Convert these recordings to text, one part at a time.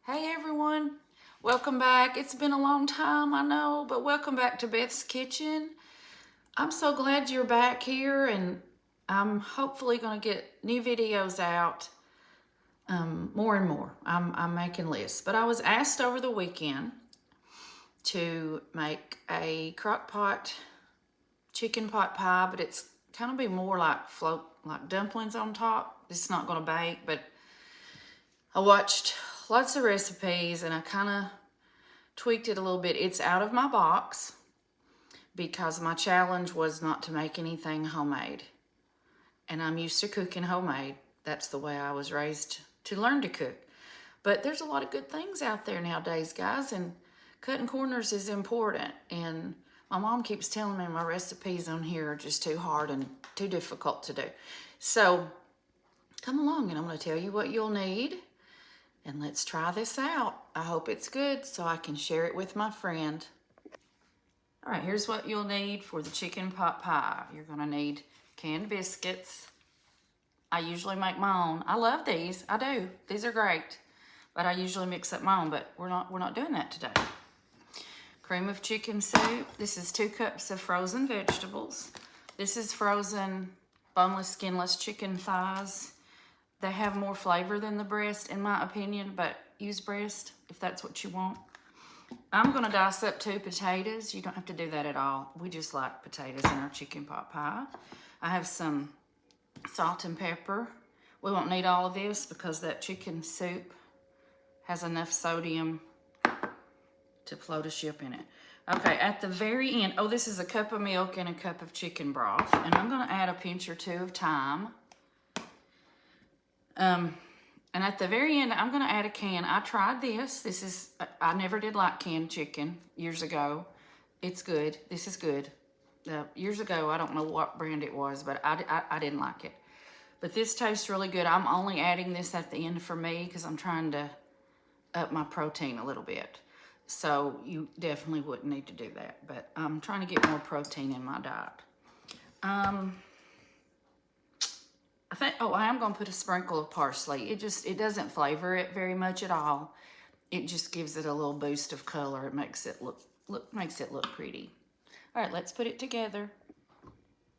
Hey everyone, welcome back. It's been a long time, I know, but welcome back to Beth's Kitchen. I'm so glad you're back here, and I'm hopefully going to get new videos out more and more. I'm making lists, but I was asked over the weekend to make a crock pot chicken pot pie, but it's kind of be more like dumplings on top. It's not going to bake, but I watched lots of recipes and I kind of tweaked it a little bit. It's out of my box because my challenge was not to make anything homemade. And I'm used to cooking homemade. That's the way I was raised to learn to cook. But there's a lot of good things out there nowadays, guys, and cutting corners is important. And my mom keeps telling me my recipes on here are just too hard and too difficult to do. So come along and I'm going to tell you what you'll need. And let's try this out. I hope it's good so I can share it with my friend. All right, here's what you'll need for the chicken pot pie. You're gonna need canned biscuits. I usually make my own. I love these, I do. These are great, but I usually mix up my own, but we're not doing that today. Cream of chicken soup. This is 2 cups of frozen vegetables. This is frozen boneless, skinless chicken thighs. They have more flavor than the breast, in my opinion, but use breast if that's what you want. I'm gonna dice up 2 potatoes. You don't have to do that at all. We just like potatoes in our chicken pot pie. I have some salt and pepper. We won't need all of this because that chicken soup has enough sodium to float a ship in it. Okay, at the very end, oh, this is a cup of milk and a cup of chicken broth. And I'm gonna add a pinch or 2 of thyme. And at the very end, I'm gonna add a can. I tried this. I never did like canned chicken years ago. It's good, this is good. Years ago, I don't know what brand it was, but I didn't like it. But this tastes really good. I'm only adding this at the end for me because I'm trying to up my protein a little bit. So you definitely wouldn't need to do that, but I'm trying to get more protein in my diet. I am gonna put a sprinkle of parsley. It doesn't flavor it very much at all. It just gives it a little boost of color. It makes it look pretty. All right, let's put it together.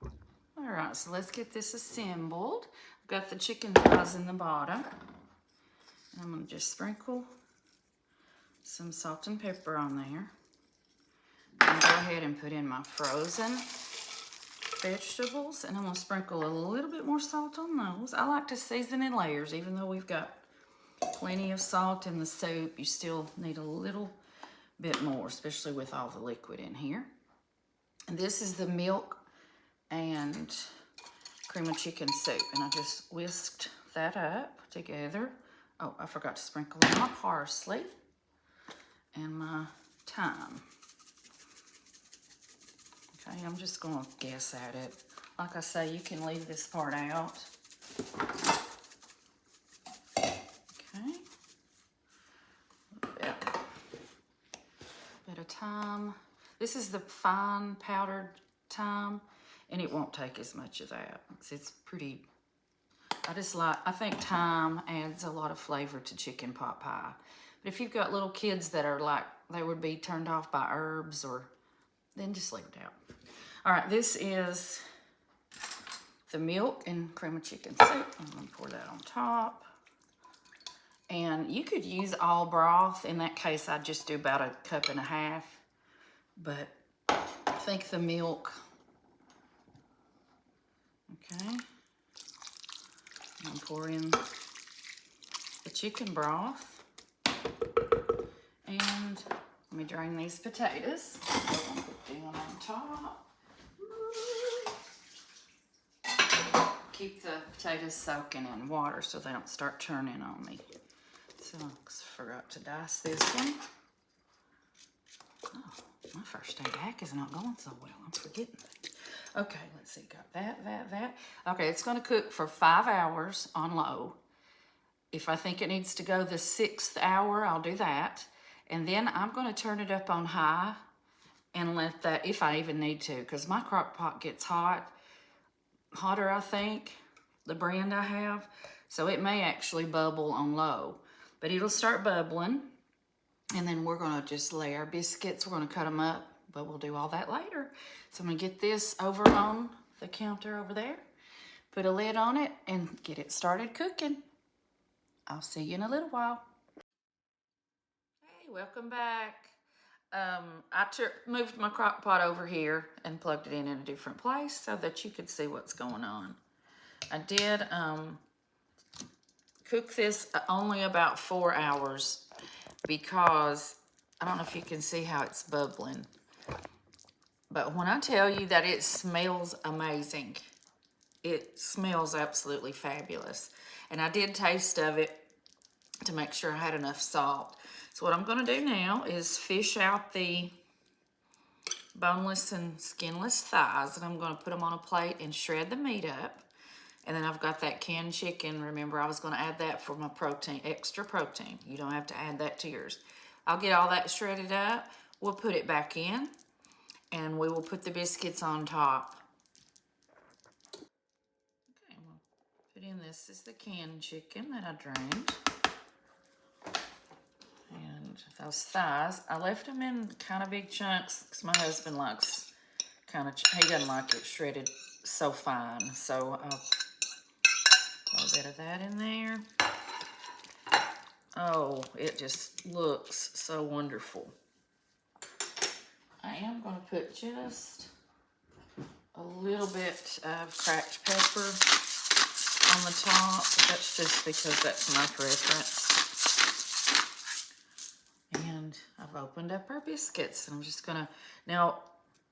All right, so let's get this assembled. I've got the chicken thighs in the bottom. I'm gonna just sprinkle some salt and pepper on there. And go ahead and put in my frozen vegetables, and I'm gonna sprinkle a little bit more salt on those. I like to season in layers. Even though we've got plenty of salt in the soup, you still need a little bit more, especially with all the liquid in here. And this is the milk and cream of chicken soup, and I just whisked that up together. Oh, I forgot to sprinkle in my parsley and my thyme. Okay, I'm just gonna guess at it. Like I say, you can leave this part out. Okay. A bit of thyme. This is the fine powdered thyme, and it won't take as much of that. It's pretty, I think thyme adds a lot of flavor to chicken pot pie. But if you've got little kids that are like, they would be turned off by herbs, or then just leave it out. All right, this is the milk and cream of chicken soup. I'm gonna pour that on top. And you could use all broth. In that case, I'd just do about 1.5 cups. But I think the milk, okay. I'm gonna pour in the chicken broth. And let me drain these potatoes. I'm gonna put them on top. Keep the potatoes soaking in water so they don't start turning on me. So I forgot to dice this one. Oh, my first day back is not going so well. I'm forgetting things. Okay, let's see. Got that. Okay, it's going to cook for 5 hours on low. If I think it needs to go the 6th hour, I'll do that. And then I'm going to turn it up on high and let that, if I even need to, because my crock pot gets hot. Hotter, I think, the brand I have. So it may actually bubble on low. but it'll start bubbling. And then we're gonna just lay our biscuits. We're gonna cut them up, but we'll do all that later. So I'm gonna get this over on the counter over there, put a lid on it, and get it started cooking. I'll see you in a little while. Hey, welcome back. I moved my crock pot over here and plugged it in a different place so that you could see what's going on. I did cook this only about 4 hours because I don't know if you can see how it's bubbling. But when I tell you that it smells amazing, it smells absolutely fabulous. And I did taste of it to make sure I had enough salt. So what I'm gonna do now is fish out the boneless and skinless thighs, and I'm gonna put them on a plate and shred the meat up. And then I've got that canned chicken. Remember, I was gonna add that for my protein, extra protein. You don't have to add that to yours. I'll get all that shredded up. We'll put it back in, and we will put the biscuits on top. Okay, we'll put in this is the canned chicken that I drained. And those thighs, I left them in kind of big chunks because my husband likes he doesn't like it shredded so fine. So I'll put a little bit of that in there. Oh, it just looks so wonderful. I am going to put just a little bit of cracked pepper on the top. That's just because that's my preference. And I've opened up our biscuits. I'm just gonna, now,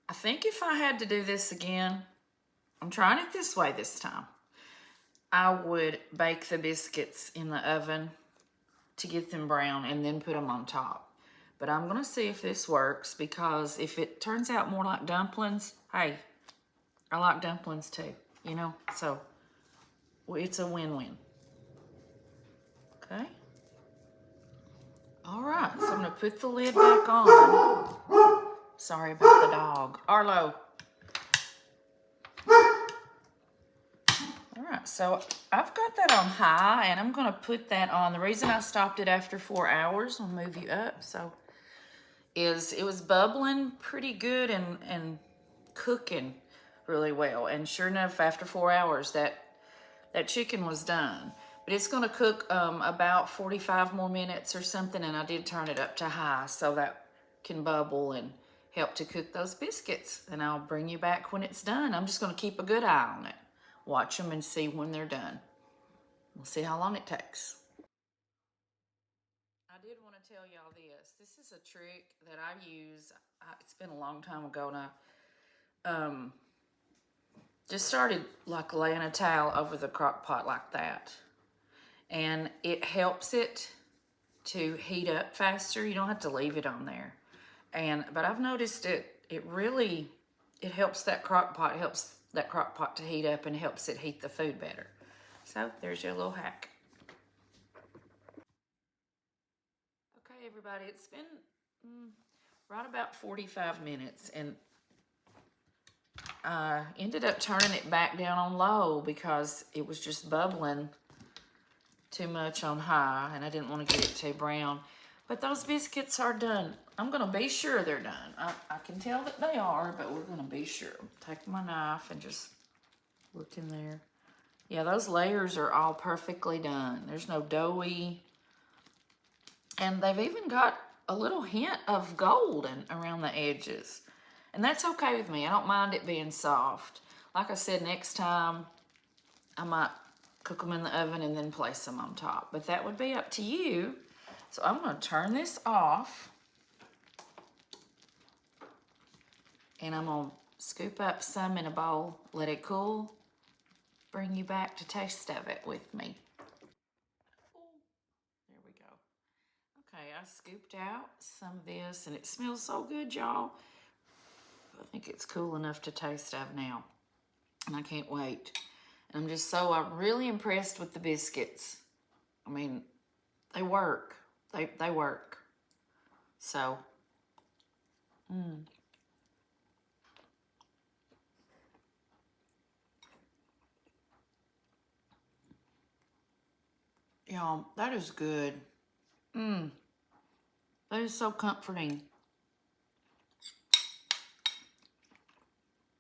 I think if I had to do this again, I'm trying it this way this time. I would bake the biscuits in the oven to get them brown and then put them on top. But I'm gonna see if this works, because if it turns out more like dumplings, hey, I like dumplings too, you know? So it's a win-win. Okay. All right, so I'm gonna put the lid back on. Sorry about the dog. Arlo. All right, so I've got that on high, and I'm gonna put that on. The reason I stopped it after 4 hours, I'll move you up, so, is it was bubbling pretty good and cooking really well. And sure enough, after 4 hours, that chicken was done. But it's gonna cook about 45 more minutes or something, and I did turn it up to high so that can bubble and help to cook those biscuits. And I'll bring you back when it's done. I'm just gonna keep a good eye on it. Watch them and see when they're done. We'll see how long it takes. I did want to tell y'all this. This is a trick that I use. It's been a long time ago, and I just started like laying a towel over the crock pot like that. And it helps it to heat up faster. You don't have to leave it on there. But I've noticed it really helps that crock pot, to heat up, and helps it heat the food better. So there's your little hack. Okay, everybody, it's been right about 45 minutes, and I ended up turning it back down on low because it was just bubbling too much on high, and I didn't want to get it too brown. But those biscuits are done. I'm going to be sure they're done. I can tell that they are, but we're going to be sure. Take my knife and just look in there. Yeah, those layers are all perfectly done. There's no doughy. And they've even got a little hint of golden around the edges. And that's okay with me. I don't mind it being soft. Like I said, next time I might cook them in the oven and then place them on top. But that would be up to you. So I'm going to turn this off. And I'm going to scoop up some in a bowl, let it cool, bring you back to taste of it with me. There we go. Okay, I scooped out some of this, and it smells so good, y'all. I think it's cool enough to taste of now. And I can't wait. And I'm really impressed with the biscuits. I mean, they work. They work. So, Y'all, that is good. That is so comforting.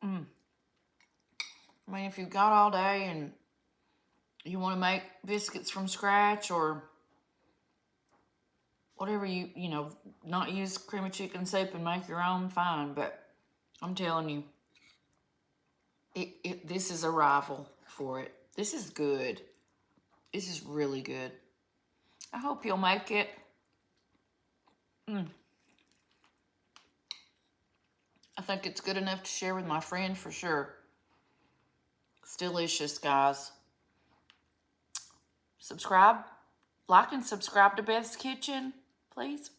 I mean, if you've got all day and you want to make biscuits from scratch or whatever you know, not use cream of chicken soup and make your own, fine. But I'm telling you, this is a rival for it. This is good. This is really good. I hope you'll make it. I think it's good enough to share with my friend for sure. It's delicious, guys. Subscribe, like and subscribe to Beth's Kitchen, please.